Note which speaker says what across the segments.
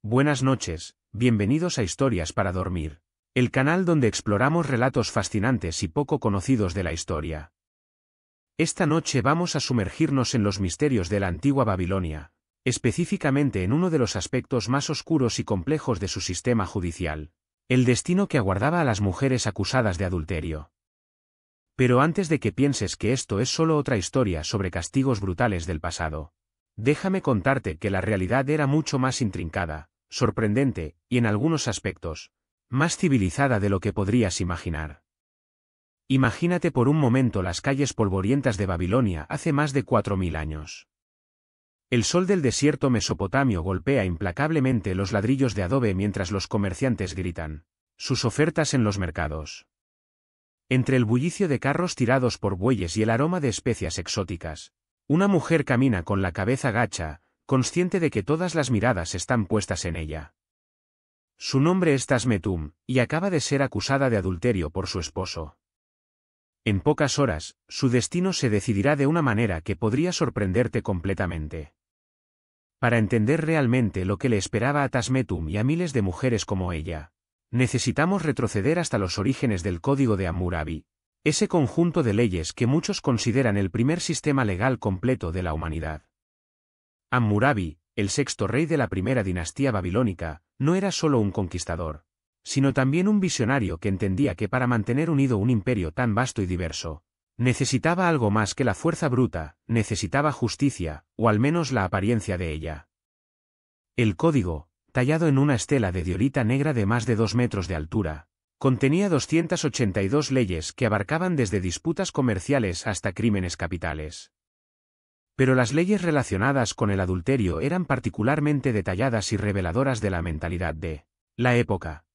Speaker 1: Buenas noches, bienvenidos a Historias para Dormir, el canal donde exploramos relatos fascinantes y poco conocidos de la historia. Esta noche vamos a sumergirnos en los misterios de la antigua Babilonia, específicamente en uno de los aspectos más oscuros y complejos de su sistema judicial, el destino que aguardaba a las mujeres acusadas de adulterio. Pero antes de que pienses que esto es solo otra historia sobre castigos brutales del pasado, déjame contarte que la realidad era mucho más intrincada, sorprendente, y en algunos aspectos, más civilizada de lo que podrías imaginar. Imagínate por un momento las calles polvorientas de Babilonia hace más de 4000 años. El sol del desierto mesopotamio golpea implacablemente los ladrillos de adobe mientras los comerciantes gritan sus ofertas en los mercados. Entre el bullicio de carros tirados por bueyes y el aroma de especias exóticas, una mujer camina con la cabeza gacha, consciente de que todas las miradas están puestas en ella. Su nombre es Tasmetum, y acaba de ser acusada de adulterio por su esposo. En pocas horas, su destino se decidirá de una manera que podría sorprenderte completamente. Para entender realmente lo que le esperaba a Tasmetum y a miles de mujeres como ella, necesitamos retroceder hasta los orígenes del Código de Hammurabi, ese conjunto de leyes que muchos consideran el primer sistema legal completo de la humanidad. Hammurabi, el sexto rey de la primera dinastía babilónica, no era solo un conquistador, sino también un visionario que entendía que para mantener unido un imperio tan vasto y diverso, necesitaba algo más que la fuerza bruta, necesitaba justicia, o al menos la apariencia de ella. El código, tallado en una estela de diorita negra de más de 2 metros de altura, contenía 282 leyes que abarcaban desde disputas comerciales hasta crímenes capitales. Pero las leyes relacionadas con el adulterio eran particularmente detalladas y reveladoras de la mentalidad de la época.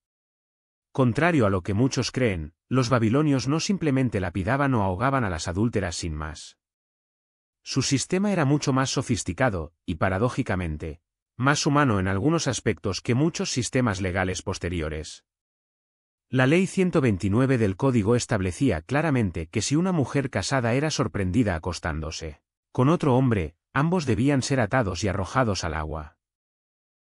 Speaker 1: Contrario a lo que muchos creen, los babilonios no simplemente lapidaban o ahogaban a las adúlteras sin más. Su sistema era mucho más sofisticado, y paradójicamente, más humano en algunos aspectos que muchos sistemas legales posteriores. La Ley 129 del Código establecía claramente que si una mujer casada era sorprendida acostándose con otro hombre, ambos debían ser atados y arrojados al agua.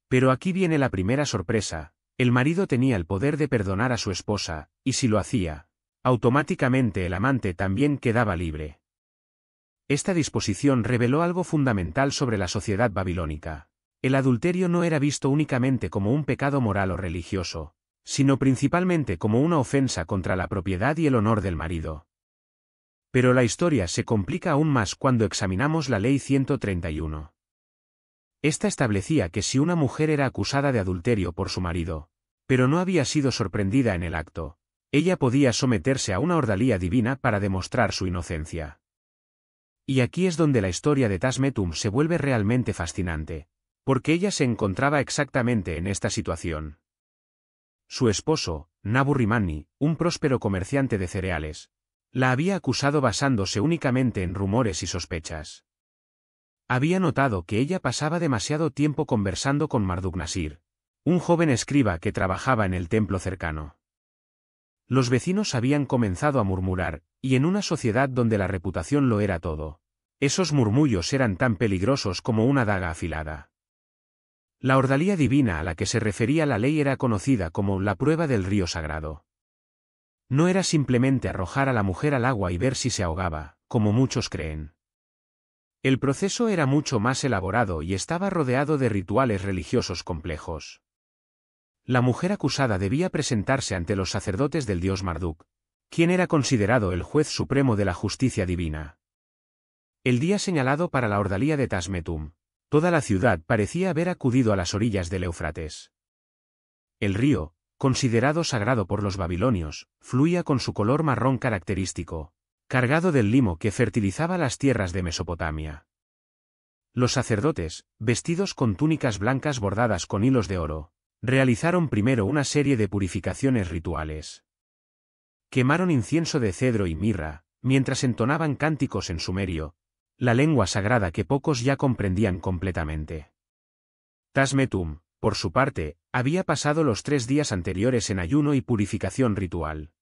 Speaker 1: Pero aquí viene la primera sorpresa: el marido tenía el poder de perdonar a su esposa, y si lo hacía, automáticamente el amante también quedaba libre. Esta disposición reveló algo fundamental sobre la sociedad babilónica. El adulterio no era visto únicamente como un pecado moral o religioso, sino principalmente como una ofensa contra la propiedad y el honor del marido. Pero la historia se complica aún más cuando examinamos la Ley 131. Esta establecía que si una mujer era acusada de adulterio por su marido, pero no había sido sorprendida en el acto, ella podía someterse a una ordalía divina para demostrar su inocencia. Y aquí es donde la historia de Tasmetum se vuelve realmente fascinante, porque ella se encontraba exactamente en esta situación. Su esposo, Nabu-Rimanni, un próspero comerciante de cereales, la había acusado basándose únicamente en rumores y sospechas. Había notado que ella pasaba demasiado tiempo conversando con Marduk-Nasir, un joven escriba que trabajaba en el templo cercano. Los vecinos habían comenzado a murmurar, y en una sociedad donde la reputación lo era todo, esos murmullos eran tan peligrosos como una daga afilada. La ordalía divina a la que se refería la ley era conocida como la prueba del río sagrado. No era simplemente arrojar a la mujer al agua y ver si se ahogaba, como muchos creen. El proceso era mucho más elaborado y estaba rodeado de rituales religiosos complejos. La mujer acusada debía presentarse ante los sacerdotes del dios Marduk, quien era considerado el juez supremo de la justicia divina. El día señalado para la ordalía de Tasmetum, toda la ciudad parecía haber acudido a las orillas del Éufrates. El río, considerado sagrado por los babilonios, fluía con su color marrón característico, cargado del limo que fertilizaba las tierras de Mesopotamia. Los sacerdotes, vestidos con túnicas blancas bordadas con hilos de oro, realizaron primero una serie de purificaciones rituales. Quemaron incienso de cedro y mirra, mientras entonaban cánticos en sumerio, la lengua sagrada que pocos ya comprendían completamente. Tasmetum, por su parte, había pasado los 3 días anteriores en ayuno y purificación ritual.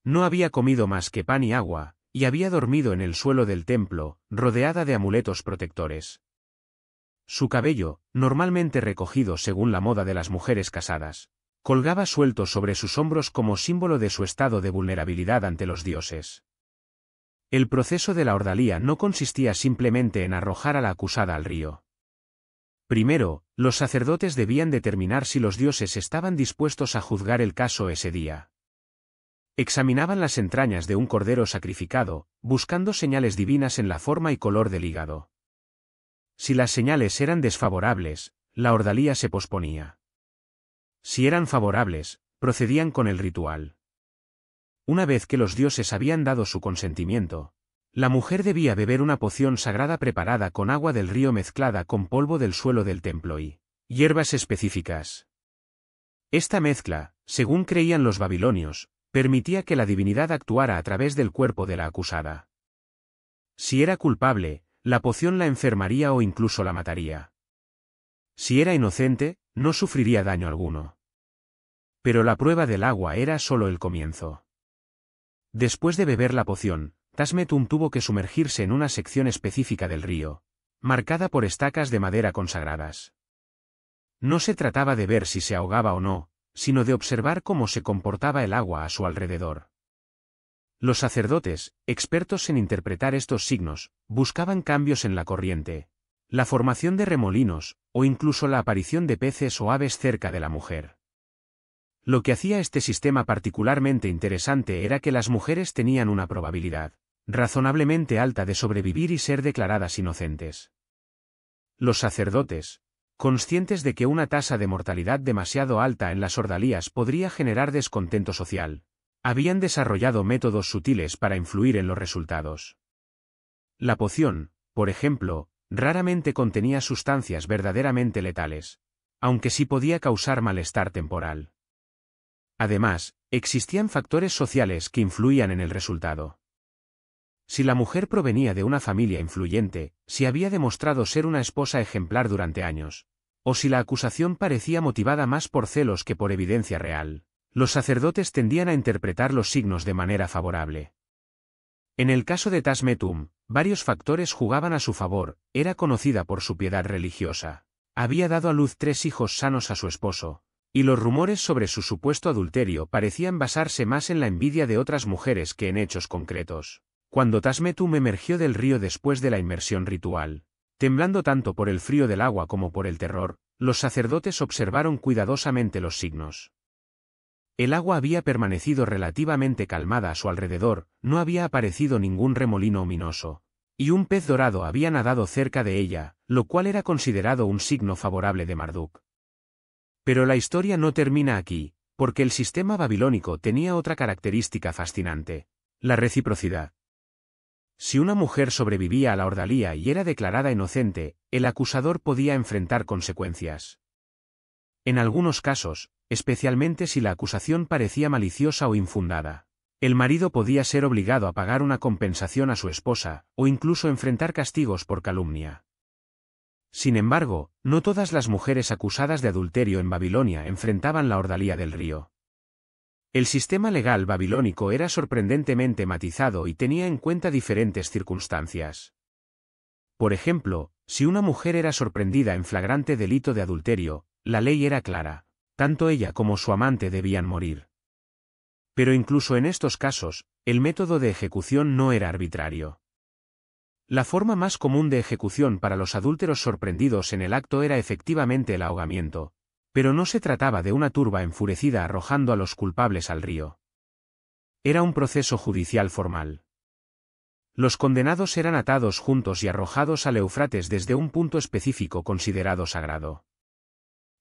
Speaker 1: No había comido más que pan y agua, y había dormido en el suelo del templo, rodeada de amuletos protectores. Su cabello, normalmente recogido según la moda de las mujeres casadas, colgaba suelto sobre sus hombros como símbolo de su estado de vulnerabilidad ante los dioses. El proceso de la ordalía no consistía simplemente en arrojar a la acusada al río. Primero, los sacerdotes debían determinar si los dioses estaban dispuestos a juzgar el caso ese día. Examinaban las entrañas de un cordero sacrificado, buscando señales divinas en la forma y color del hígado. Si las señales eran desfavorables, la ordalía se posponía. Si eran favorables, procedían con el ritual. Una vez que los dioses habían dado su consentimiento, la mujer debía beber una poción sagrada preparada con agua del río mezclada con polvo del suelo del templo y hierbas específicas. Esta mezcla, según creían los babilonios, permitía que la divinidad actuara a través del cuerpo de la acusada. Si era culpable, la poción la enfermaría o incluso la mataría. Si era inocente, no sufriría daño alguno. Pero la prueba del agua era solo el comienzo. Después de beber la poción, Tasmetum tuvo que sumergirse en una sección específica del río, marcada por estacas de madera consagradas. No se trataba de ver si se ahogaba o no, sino de observar cómo se comportaba el agua a su alrededor. Los sacerdotes, expertos en interpretar estos signos, buscaban cambios en la corriente, la formación de remolinos, o incluso la aparición de peces o aves cerca de la mujer. Lo que hacía este sistema particularmente interesante era que las mujeres tenían una probabilidad razonablemente alta de sobrevivir y ser declaradas inocentes. Los sacerdotes, conscientes de que una tasa de mortalidad demasiado alta en las ordalías podría generar descontento social, habían desarrollado métodos sutiles para influir en los resultados. La poción, por ejemplo, raramente contenía sustancias verdaderamente letales, aunque sí podía causar malestar temporal. Además, existían factores sociales que influían en el resultado. Si la mujer provenía de una familia influyente, si había demostrado ser una esposa ejemplar durante años, o si la acusación parecía motivada más por celos que por evidencia real, los sacerdotes tendían a interpretar los signos de manera favorable. En el caso de Tasmetum, varios factores jugaban a su favor: era conocida por su piedad religiosa, había dado a luz 3 hijos sanos a su esposo, y los rumores sobre su supuesto adulterio parecían basarse más en la envidia de otras mujeres que en hechos concretos. Cuando Tasmetum emergió del río después de la inmersión ritual, temblando tanto por el frío del agua como por el terror, los sacerdotes observaron cuidadosamente los signos. El agua había permanecido relativamente calmada a su alrededor, no había aparecido ningún remolino ominoso, y un pez dorado había nadado cerca de ella, lo cual era considerado un signo favorable de Marduk. Pero la historia no termina aquí, porque el sistema babilónico tenía otra característica fascinante: la reciprocidad. Si una mujer sobrevivía a la ordalía y era declarada inocente, el acusador podía enfrentar consecuencias. En algunos casos, especialmente si la acusación parecía maliciosa o infundada, el marido podía ser obligado a pagar una compensación a su esposa, o incluso enfrentar castigos por calumnia. Sin embargo, no todas las mujeres acusadas de adulterio en Babilonia enfrentaban la ordalía del río. El sistema legal babilónico era sorprendentemente matizado y tenía en cuenta diferentes circunstancias. Por ejemplo, si una mujer era sorprendida en flagrante delito de adulterio, la ley era clara: tanto ella como su amante debían morir. Pero incluso en estos casos, el método de ejecución no era arbitrario. La forma más común de ejecución para los adúlteros sorprendidos en el acto era efectivamente el ahogamiento, pero no se trataba de una turba enfurecida arrojando a los culpables al río. Era un proceso judicial formal. Los condenados eran atados juntos y arrojados al Éufrates desde un punto específico considerado sagrado.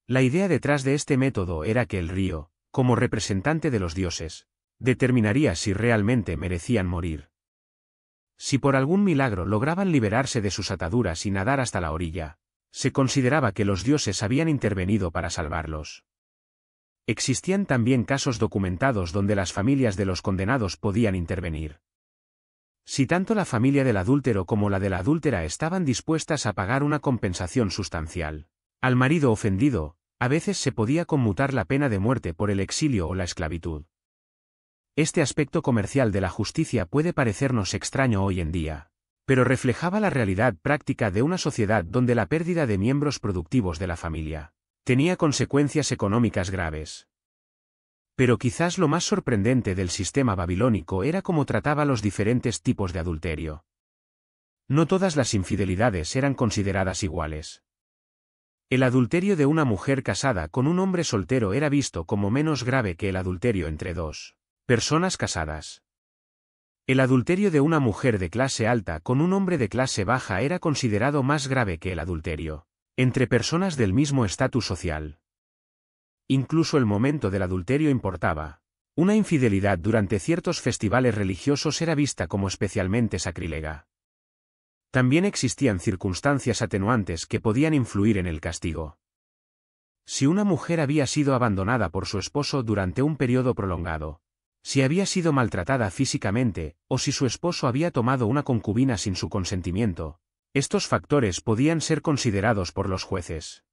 Speaker 1: La idea detrás de este método era que el río, como representante de los dioses, determinaría si realmente merecían morir. Si por algún milagro lograban liberarse de sus ataduras y nadar hasta la orilla, se consideraba que los dioses habían intervenido para salvarlos. Existían también casos documentados donde las familias de los condenados podían intervenir. Si tanto la familia del adúltero como la de la adúltera estaban dispuestas a pagar una compensación sustancial al marido ofendido, a veces se podía conmutar la pena de muerte por el exilio o la esclavitud. Este aspecto comercial de la justicia puede parecernos extraño hoy en día, pero reflejaba la realidad práctica de una sociedad donde la pérdida de miembros productivos de la familia tenía consecuencias económicas graves. Pero quizás lo más sorprendente del sistema babilónico era cómo trataba los diferentes tipos de adulterio. No todas las infidelidades eran consideradas iguales. El adulterio de una mujer casada con un hombre soltero era visto como menos grave que el adulterio entre dos personas casadas. El adulterio de una mujer de clase alta con un hombre de clase baja era considerado más grave que el adulterio entre personas del mismo estatus social. Incluso el momento del adulterio importaba. Una infidelidad durante ciertos festivales religiosos era vista como especialmente sacrílega. También existían circunstancias atenuantes que podían influir en el castigo. Si una mujer había sido abandonada por su esposo durante un periodo prolongado, si había sido maltratada físicamente, o si su esposo había tomado una concubina sin su consentimiento, estos factores podían ser considerados por los jueces.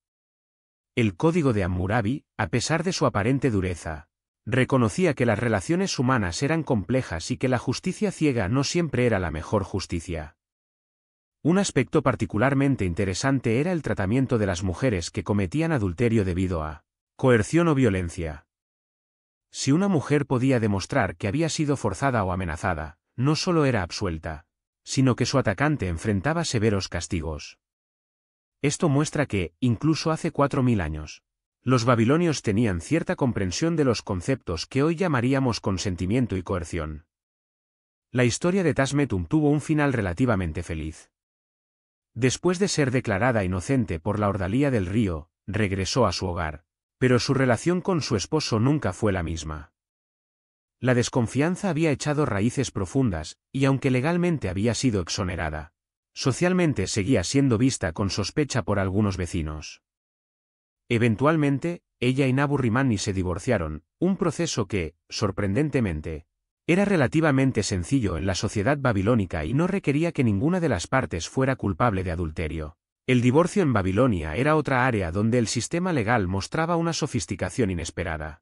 Speaker 1: El Código de Hammurabi, a pesar de su aparente dureza, reconocía que las relaciones humanas eran complejas y que la justicia ciega no siempre era la mejor justicia. Un aspecto particularmente interesante era el tratamiento de las mujeres que cometían adulterio debido a coerción o violencia. Si una mujer podía demostrar que había sido forzada o amenazada, no solo era absuelta, sino que su atacante enfrentaba severos castigos. Esto muestra que, incluso hace 4000 años, los babilonios tenían cierta comprensión de los conceptos que hoy llamaríamos consentimiento y coerción. La historia de Tasmetum tuvo un final relativamente feliz. Después de ser declarada inocente por la ordalía del río, regresó a su hogar, pero su relación con su esposo nunca fue la misma. La desconfianza había echado raíces profundas, y aunque legalmente había sido exonerada, socialmente seguía siendo vista con sospecha por algunos vecinos. Eventualmente, ella y Nabu-Rimani se divorciaron, un proceso que, sorprendentemente, era relativamente sencillo en la sociedad babilónica y no requería que ninguna de las partes fuera culpable de adulterio. El divorcio en Babilonia era otra área donde el sistema legal mostraba una sofisticación inesperada.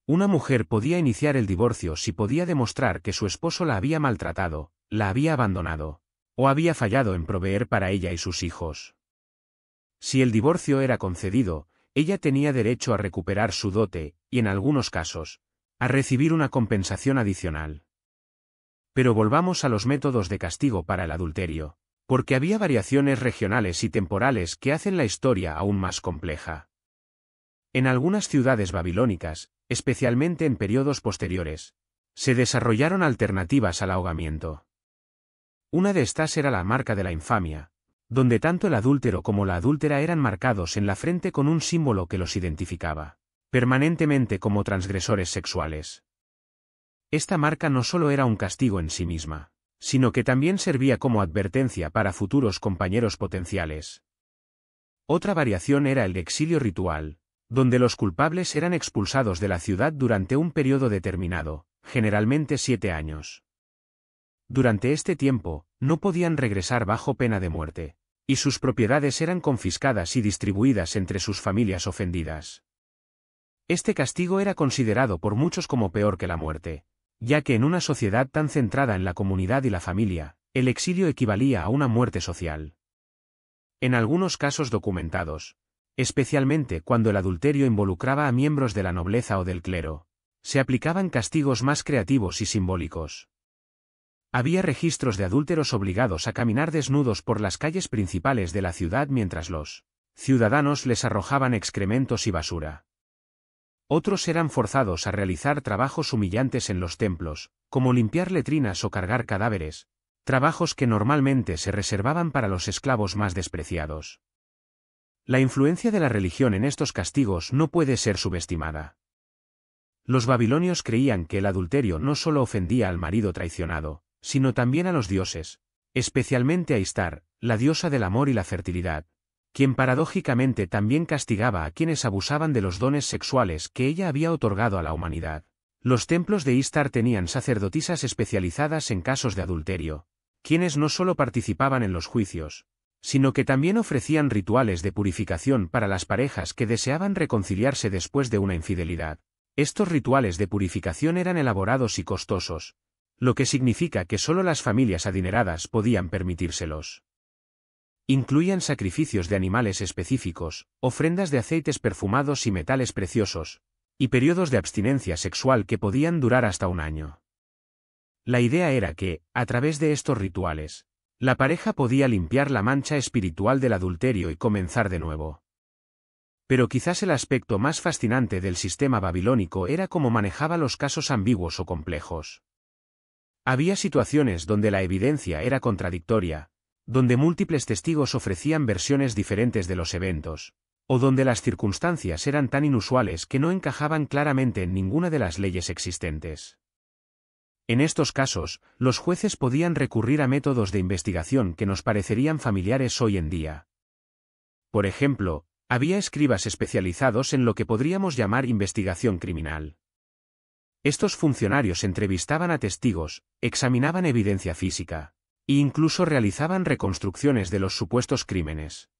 Speaker 1: Una mujer podía iniciar el divorcio si podía demostrar que su esposo la había maltratado, la había abandonado, o había fallado en proveer para ella y sus hijos. Si el divorcio era concedido, ella tenía derecho a recuperar su dote, y en algunos casos, a recibir una compensación adicional. Pero volvamos a los métodos de castigo para el adulterio, porque había variaciones regionales y temporales que hacen la historia aún más compleja. En algunas ciudades babilónicas, especialmente en periodos posteriores, se desarrollaron alternativas al ahogamiento. Una de estas era la marca de la infamia, donde tanto el adúltero como la adúltera eran marcados en la frente con un símbolo que los identificaba permanentemente como transgresores sexuales. Esta marca no solo era un castigo en sí misma, sino que también servía como advertencia para futuros compañeros potenciales. Otra variación era el exilio ritual, donde los culpables eran expulsados de la ciudad durante un periodo determinado, generalmente 7 años. Durante este tiempo, no podían regresar bajo pena de muerte, y sus propiedades eran confiscadas y distribuidas entre sus familias ofendidas. Este castigo era considerado por muchos como peor que la muerte, ya que en una sociedad tan centrada en la comunidad y la familia, el exilio equivalía a una muerte social. En algunos casos documentados, especialmente cuando el adulterio involucraba a miembros de la nobleza o del clero, se aplicaban castigos más creativos y simbólicos. Había registros de adúlteros obligados a caminar desnudos por las calles principales de la ciudad mientras los ciudadanos les arrojaban excrementos y basura. Otros eran forzados a realizar trabajos humillantes en los templos, como limpiar letrinas o cargar cadáveres, trabajos que normalmente se reservaban para los esclavos más despreciados. La influencia de la religión en estos castigos no puede ser subestimada. Los babilonios creían que el adulterio no solo ofendía al marido traicionado, sino también a los dioses, especialmente a Istar, la diosa del amor y la fertilidad, quien paradójicamente también castigaba a quienes abusaban de los dones sexuales que ella había otorgado a la humanidad. Los templos de Istar tenían sacerdotisas especializadas en casos de adulterio, quienes no solo participaban en los juicios, sino que también ofrecían rituales de purificación para las parejas que deseaban reconciliarse después de una infidelidad. Estos rituales de purificación eran elaborados y costosos, lo que significa que solo las familias adineradas podían permitírselos. Incluían sacrificios de animales específicos, ofrendas de aceites perfumados y metales preciosos, y periodos de abstinencia sexual que podían durar hasta un año. La idea era que, a través de estos rituales, la pareja podía limpiar la mancha espiritual del adulterio y comenzar de nuevo. Pero quizás el aspecto más fascinante del sistema babilónico era cómo manejaba los casos ambiguos o complejos. Había situaciones donde la evidencia era contradictoria, donde múltiples testigos ofrecían versiones diferentes de los eventos, o donde las circunstancias eran tan inusuales que no encajaban claramente en ninguna de las leyes existentes. En estos casos, los jueces podían recurrir a métodos de investigación que nos parecerían familiares hoy en día. Por ejemplo, había escribas especializados en lo que podríamos llamar investigación criminal. Estos funcionarios entrevistaban a testigos, examinaban evidencia física, e incluso realizaban reconstrucciones de los supuestos crímenes.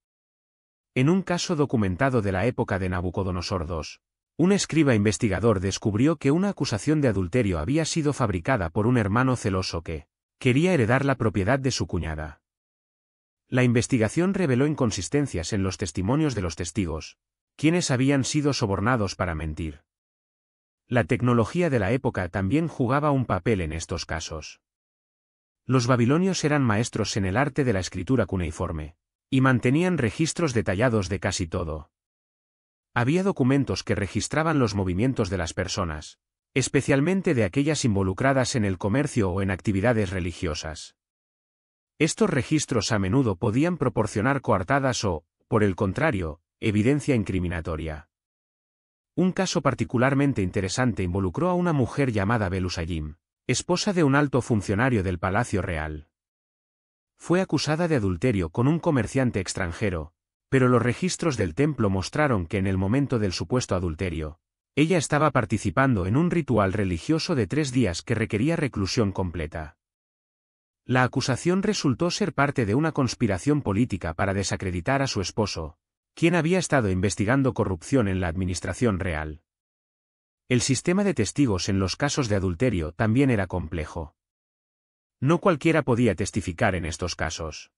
Speaker 1: En un caso documentado de la época de Nabucodonosor II, un escriba investigador descubrió que una acusación de adulterio había sido fabricada por un hermano celoso que quería heredar la propiedad de su cuñada. La investigación reveló inconsistencias en los testimonios de los testigos, quienes habían sido sobornados para mentir. La tecnología de la época también jugaba un papel en estos casos. Los babilonios eran maestros en el arte de la escritura cuneiforme, y mantenían registros detallados de casi todo. Había documentos que registraban los movimientos de las personas, especialmente de aquellas involucradas en el comercio o en actividades religiosas. Estos registros a menudo podían proporcionar coartadas o, por el contrario, evidencia incriminatoria. Un caso particularmente interesante involucró a una mujer llamada Belusayim, esposa de un alto funcionario del Palacio Real. Fue acusada de adulterio con un comerciante extranjero, pero los registros del templo mostraron que en el momento del supuesto adulterio, ella estaba participando en un ritual religioso de 3 días que requería reclusión completa. La acusación resultó ser parte de una conspiración política para desacreditar a su esposo, quien había estado investigando corrupción en la administración real. El sistema de testigos en los casos de adulterio también era complejo. No cualquiera podía testificar en estos casos.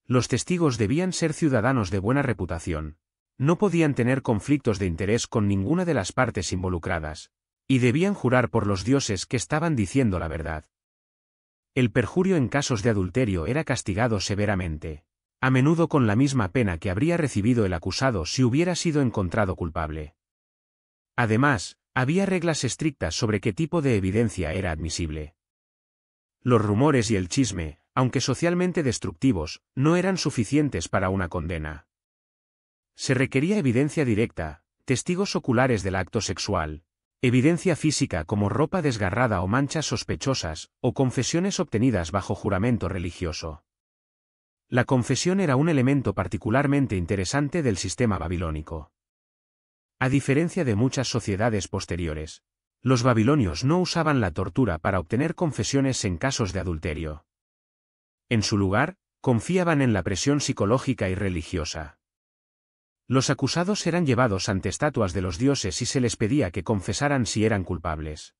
Speaker 1: Los testigos debían ser ciudadanos de buena reputación, no podían tener conflictos de interés con ninguna de las partes involucradas, y debían jurar por los dioses que estaban diciendo la verdad. El perjurio en casos de adulterio era castigado severamente, a menudo con la misma pena que habría recibido el acusado si hubiera sido encontrado culpable. Además, había reglas estrictas sobre qué tipo de evidencia era admisible. Los rumores y el chisme, aunque socialmente destructivos, no eran suficientes para una condena. Se requería evidencia directa, testigos oculares del acto sexual, evidencia física como ropa desgarrada o manchas sospechosas, o confesiones obtenidas bajo juramento religioso. La confesión era un elemento particularmente interesante del sistema babilónico. A diferencia de muchas sociedades posteriores, los babilonios no usaban la tortura para obtener confesiones en casos de adulterio. En su lugar, confiaban en la presión psicológica y religiosa. Los acusados eran llevados ante estatuas de los dioses y se les pedía que confesaran si eran culpables.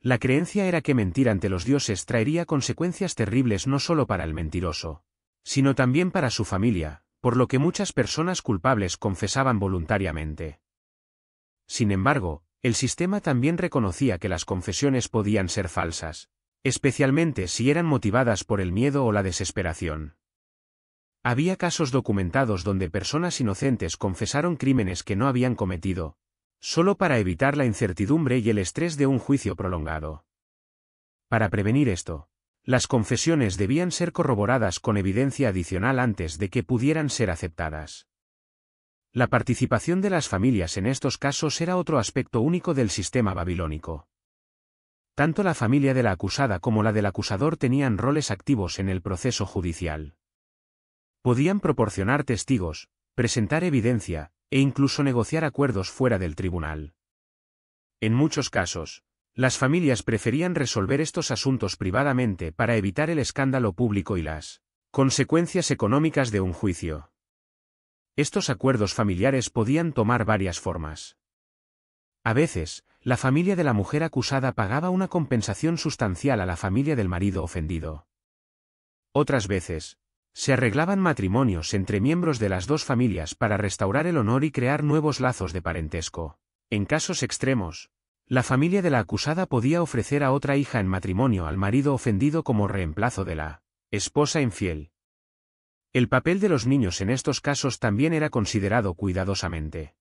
Speaker 1: La creencia era que mentir ante los dioses traería consecuencias terribles no solo para el mentiroso, sino también para su familia, por lo que muchas personas culpables confesaban voluntariamente. Sin embargo, el sistema también reconocía que las confesiones podían ser falsas, especialmente si eran motivadas por el miedo o la desesperación. Había casos documentados donde personas inocentes confesaron crímenes que no habían cometido, solo para evitar la incertidumbre y el estrés de un juicio prolongado. Para prevenir esto, las confesiones debían ser corroboradas con evidencia adicional antes de que pudieran ser aceptadas. La participación de las familias en estos casos era otro aspecto único del sistema babilónico. Tanto la familia de la acusada como la del acusador tenían roles activos en el proceso judicial. Podían proporcionar testigos, presentar evidencia, e incluso negociar acuerdos fuera del tribunal. En muchos casos, las familias preferían resolver estos asuntos privadamente para evitar el escándalo público y las consecuencias económicas de un juicio. Estos acuerdos familiares podían tomar varias formas. A veces, La familia de la mujer acusada pagaba una compensación sustancial a la familia del marido ofendido. Otras veces, se arreglaban matrimonios entre miembros de las dos familias para restaurar el honor y crear nuevos lazos de parentesco. En casos extremos, la familia de la acusada podía ofrecer a otra hija en matrimonio al marido ofendido como reemplazo de la esposa infiel. El papel de los niños en estos casos también era considerado cuidadosamente.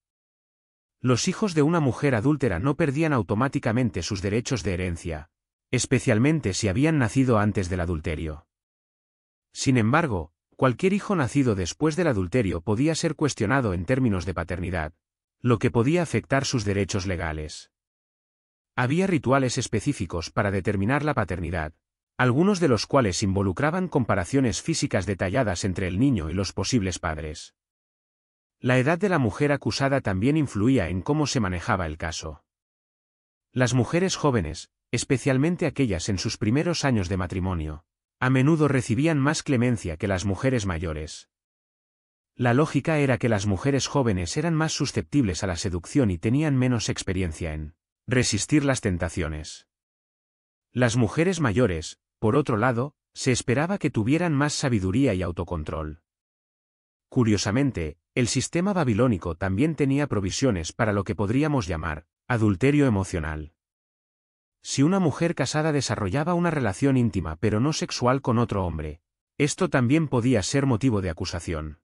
Speaker 1: Los hijos de una mujer adúltera no perdían automáticamente sus derechos de herencia, especialmente si habían nacido antes del adulterio. Sin embargo, cualquier hijo nacido después del adulterio podía ser cuestionado en términos de paternidad, lo que podía afectar sus derechos legales. Había rituales específicos para determinar la paternidad, algunos de los cuales involucraban comparaciones físicas detalladas entre el niño y los posibles padres. La edad de la mujer acusada también influía en cómo se manejaba el caso. Las mujeres jóvenes, especialmente aquellas en sus primeros años de matrimonio, a menudo recibían más clemencia que las mujeres mayores. La lógica era que las mujeres jóvenes eran más susceptibles a la seducción y tenían menos experiencia en resistir las tentaciones. Las mujeres mayores, por otro lado, se esperaba que tuvieran más sabiduría y autocontrol. Curiosamente, el sistema babilónico también tenía provisiones para lo que podríamos llamar adulterio emocional. Si una mujer casada desarrollaba una relación íntima pero no sexual con otro hombre, esto también podía ser motivo de acusación.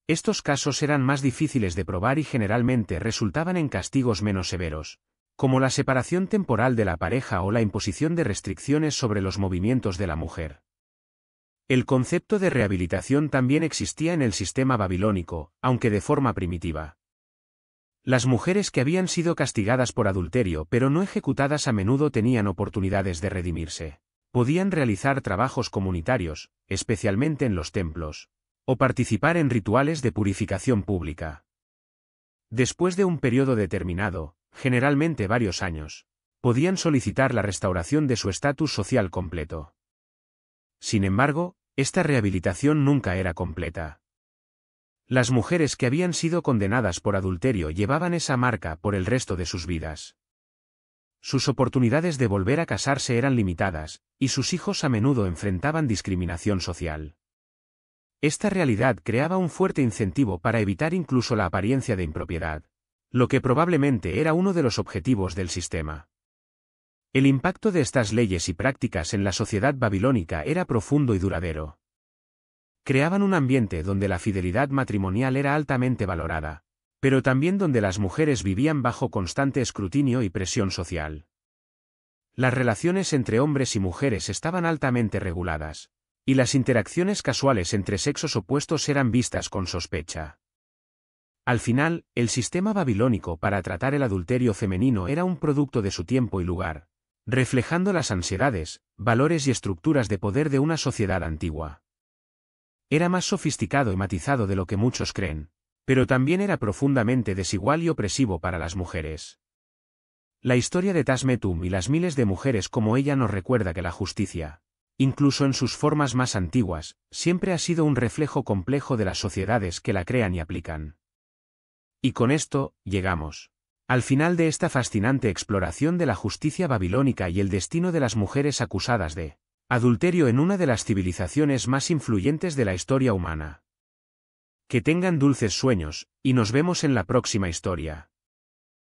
Speaker 1: Estos casos eran más difíciles de probar y generalmente resultaban en castigos menos severos, como la separación temporal de la pareja o la imposición de restricciones sobre los movimientos de la mujer. El concepto de rehabilitación también existía en el sistema babilónico, aunque de forma primitiva. Las mujeres que habían sido castigadas por adulterio pero no ejecutadas a menudo tenían oportunidades de redimirse. Podían realizar trabajos comunitarios, especialmente en los templos, o participar en rituales de purificación pública. Después de un periodo determinado, generalmente varios años, podían solicitar la restauración de su estatus social completo. Sin embargo, esta rehabilitación nunca era completa. Las mujeres que habían sido condenadas por adulterio llevaban esa marca por el resto de sus vidas. Sus oportunidades de volver a casarse eran limitadas, y sus hijos a menudo enfrentaban discriminación social. Esta realidad creaba un fuerte incentivo para evitar incluso la apariencia de impropiedad, lo que probablemente era uno de los objetivos del sistema. El impacto de estas leyes y prácticas en la sociedad babilónica era profundo y duradero. Creaban un ambiente donde la fidelidad matrimonial era altamente valorada, pero también donde las mujeres vivían bajo constante escrutinio y presión social. Las relaciones entre hombres y mujeres estaban altamente reguladas, y las interacciones casuales entre sexos opuestos eran vistas con sospecha. Al final, el sistema babilónico para tratar el adulterio femenino era un producto de su tiempo y lugar, reflejando las ansiedades, valores y estructuras de poder de una sociedad antigua. Era más sofisticado y matizado de lo que muchos creen, pero también era profundamente desigual y opresivo para las mujeres. La historia de Tasmetum y las miles de mujeres como ella nos recuerda que la justicia, incluso en sus formas más antiguas, siempre ha sido un reflejo complejo de las sociedades que la crean y aplican. Y con esto, llegamos al final de esta fascinante exploración de la justicia babilónica y el destino de las mujeres acusadas de adulterio en una de las civilizaciones más influyentes de la historia humana. Que tengan dulces sueños, y nos vemos en la próxima historia.